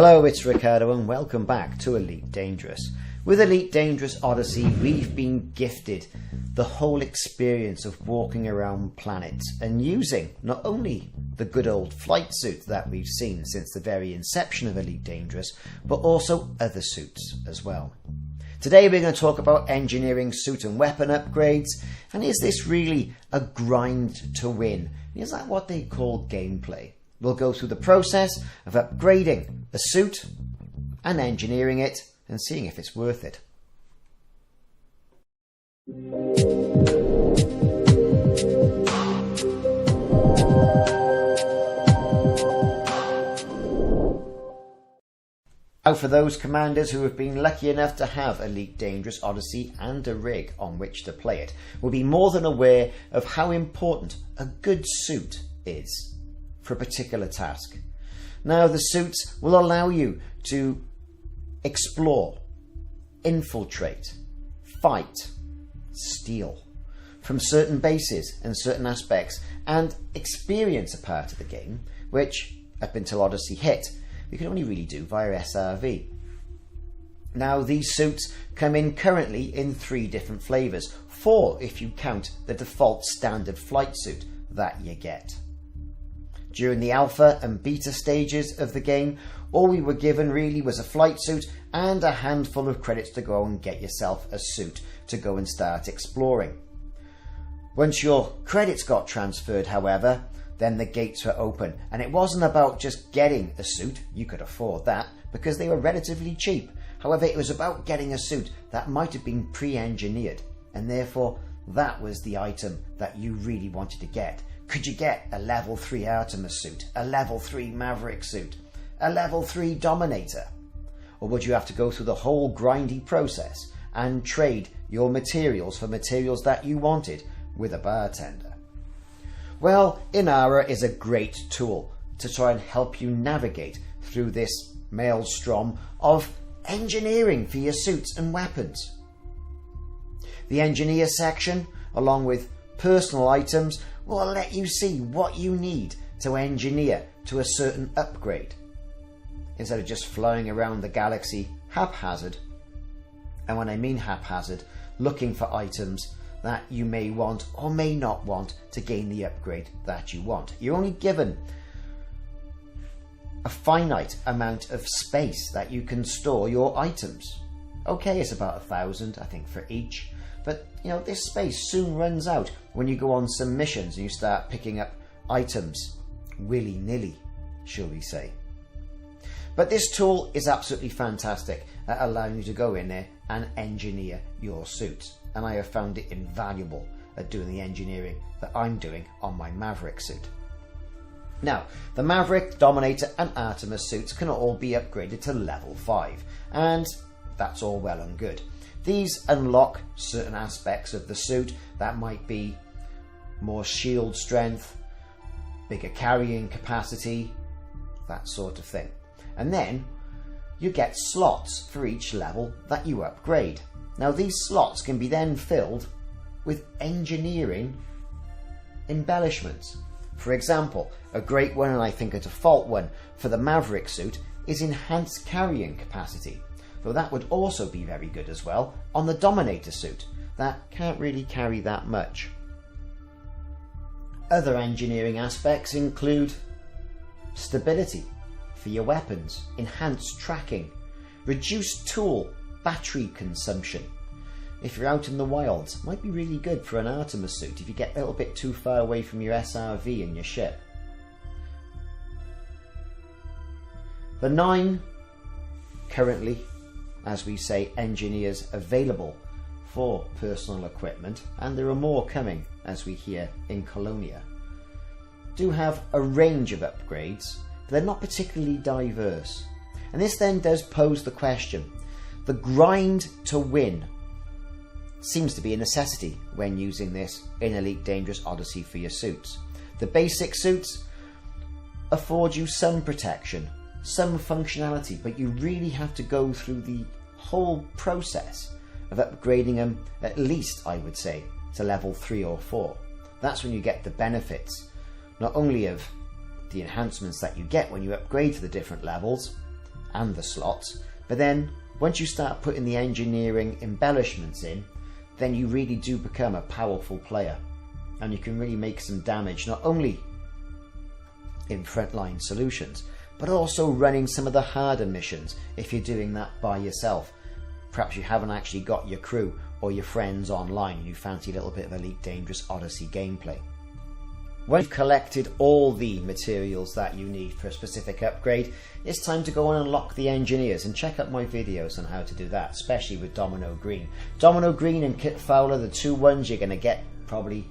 Hello, it's Ricardo and welcome back to Elite Dangerous. With Elite Dangerous Odyssey, we've been gifted the whole experience of walking around planets and using not only the good old flight suit that we've seen since the very inception of Elite Dangerous, but also other suits as well. Today we're going to talk about engineering suit and weapon upgrades, and is this really a grind to win? Is that what they call gameplay? We'll go through the process of upgrading a suit and engineering it and seeing if it's worth it. Now, for those commanders who have been lucky enough to have Elite Dangerous Odyssey and a rig on which to play it, will be more than aware of how important a good suit is for a particular task. Now, the suits will allow you to explore, infiltrate, fight, steal from certain bases and certain aspects, and experience a part of the game which, up until Odyssey hit, we could only really do via SRV. Now, these suits come in currently in 3 different flavours, 4 if you count the default standard flight suit that you get. During the alpha and beta stages of the game, all we were given really was a flight suit and a handful of credits to go and get yourself a suit to go and start exploring. Once your credits got transferred, however, then the gates were open, and it wasn't about just getting a suit. You could afford that because they were relatively cheap. However, it was about getting a suit that might have been pre-engineered, and therefore that was the item that you really wanted to get. Could you get a level 3 Artemis suit, a level 3 Maverick suit, a level 3 Dominator? Or would you have to go through the whole grindy process and trade your materials for materials that you wanted with a bartender? Well, Inara is a great tool to try and help you navigate through this maelstrom of engineering for your suits and weapons. The engineer section, along with personal items, will let you see what you need to engineer to a certain upgrade, instead of just flying around the galaxy haphazard. And when I mean haphazard, looking for items that you may want or may not want to gain the upgrade that you want. You're only given a finite amount of space that you can store your items. Okay, it's about 1,000, I think, for each. But, you know, this space soon runs out when you go on some missions and you start picking up items willy-nilly, shall we say. But this tool is absolutely fantastic at allowing you to go in there and engineer your suit. And I have found it invaluable at doing the engineering that I'm doing on my Maverick suit. Now, the Maverick, Dominator and Artemis suits can all be upgraded to level 5, and that's all well and good. These unlock certain aspects of the suit that might be more shield strength, bigger carrying capacity, that sort of thing. And then you get slots for each level that you upgrade. Now, these slots can be then filled with engineering embellishments. For example, a great one, and I think a default one for the Maverick suit, is enhanced carrying capacity, though that would also be very good as well on the Dominator suit that can't really carry that much. Other engineering aspects include stability for your weapons, enhanced tracking, reduced tool battery consumption. If you're out in the wilds, it might be really good for an Artemis suit if you get a little bit too far away from your SRV and your ship. The 9 currently, as we say, engineers available for personal equipment, and there are more coming as we hear in Colonia, do have a range of upgrades, but they're not particularly diverse. And this then does pose the question: the grind to win seems to be a necessity when using this in Elite Dangerous Odyssey for your suits. The basic suits afford you some protection, some functionality, but you really have to go through the whole process of upgrading them, at least I would say, to level 3 or 4. That's when you get the benefits, not only of the enhancements that you get when you upgrade to the different levels, and the slots, but then once you start putting the engineering embellishments in, then you really do become a powerful player, and you can really make some damage, not only in frontline solutions, but also running some of the harder missions if you're doing that by yourself. Perhaps you haven't actually got your crew or your friends online and you fancy a little bit of Elite Dangerous Odyssey gameplay. When you've collected all the materials that you need for a specific upgrade, it's time to go and unlock the engineers, and check out my videos on how to do that, especially with Domino Green. Domino Green and Kit Fowler, the two ones you're going to get probably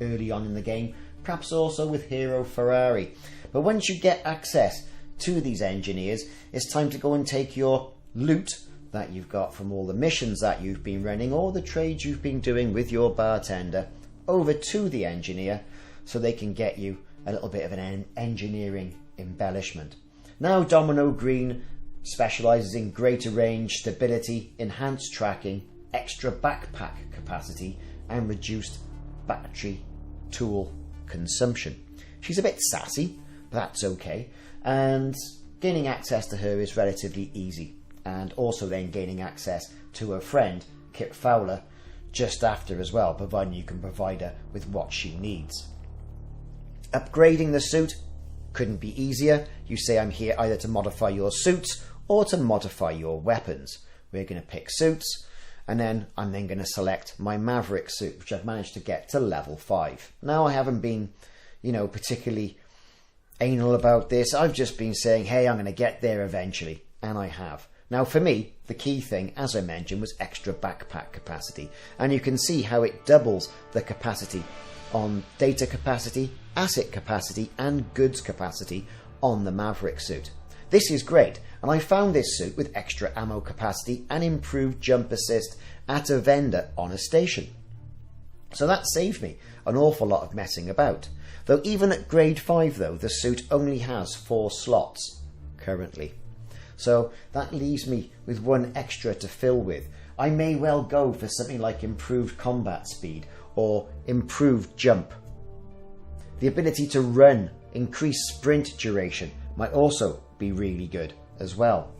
early on in the game, perhaps also with Hero Ferrari. But once you get access to these engineers, it's time to go and take your loot that you've got from all the missions that you've been running or the trades you've been doing with your bartender over to the engineer, so they can get you a little bit of an engineering embellishment. Now Domino Green specialises in greater range, stability, enhanced tracking, extra backpack capacity and reduced battery tool consumption. She's a bit sassy, but that's okay, and gaining access to her is relatively easy, and also then gaining access to her friend Kit Fowler just after as well, providing you can provide her with what she needs. Upgrading the suit couldn't be easier. You say I'm here either to modify your suits or to modify your weapons. We're going to pick suits, and then I'm then going to select my Maverick suit, which I've managed to get to level 5. Now I haven't been, particularly anal about this. I've just been saying, hey, I'm going to get there eventually, and I have. Now for me, the key thing, as I mentioned, was extra backpack capacity, and you can see how it doubles the capacity on data capacity, asset capacity and goods capacity on the Maverick suit. This is great, and I found this suit with extra ammo capacity and improved jump assist at a vendor on a station. So that saved me an awful lot of messing about. Though even at grade 5 though, the suit only has 4 slots currently. So that leaves me with 1 extra to fill with. I may well go for something like improved combat speed or improved jump. The ability to run, increased sprint duration might also be really good as well.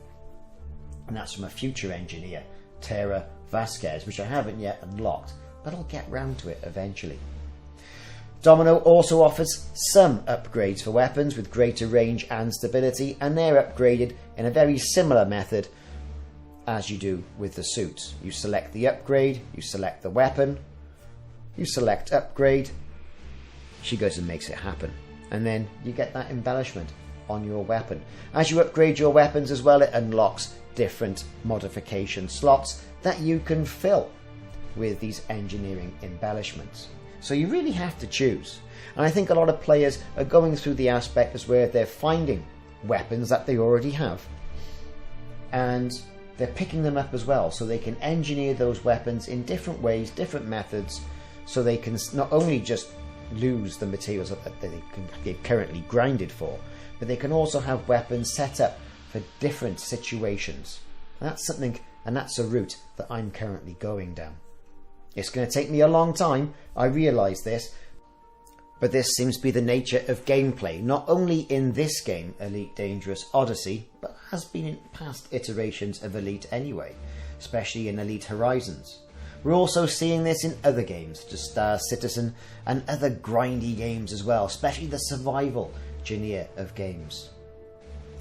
And that's from a future engineer, Tara Vasquez, which I haven't yet unlocked, but I'll get round to it eventually. Domino also offers some upgrades for weapons with greater range and stability, and they're upgraded in a very similar method as you do with the suits. You select the upgrade, you select the weapon, you select upgrade, she goes and makes it happen, and then you get that embellishment on your weapon. As you upgrade your weapons as well, it unlocks different modification slots that you can fill with these engineering embellishments. So you really have to choose, and I think a lot of players are going through the aspect as where they're finding weapons that they already have and they're picking them up as well, so they can engineer those weapons in different ways, different methods, so they can not only just lose the materials that they're currently grinded for, but they can also have weapons set up for different situations. That's something, and that's a route that I'm currently going down. It's going to take me a long time, I realise this, but this seems to be the nature of gameplay, not only in this game, Elite Dangerous Odyssey, but has been in past iterations of Elite anyway, especially in Elite Horizons. We're also seeing this in other games, such as Star Citizen and other grindy games as well, especially the survival genre of games.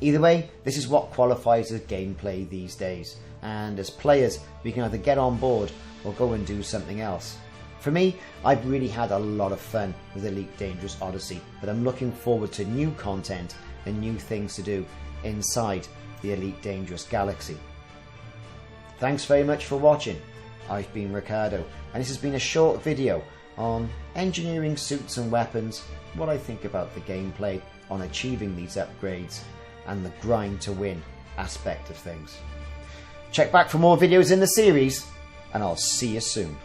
Either way, this is what qualifies as gameplay these days, and as players we can either get on board or go and do something else. For me, I've really had a lot of fun with Elite Dangerous Odyssey, but I'm looking forward to new content and new things to do inside the Elite Dangerous galaxy. Thanks very much for watching. I've been Ricardo, and this has been a short video on engineering suits and weapons, what I think about the gameplay on achieving these upgrades, and the grind to win aspect of things. Check back for more videos in the series, and I'll see you soon.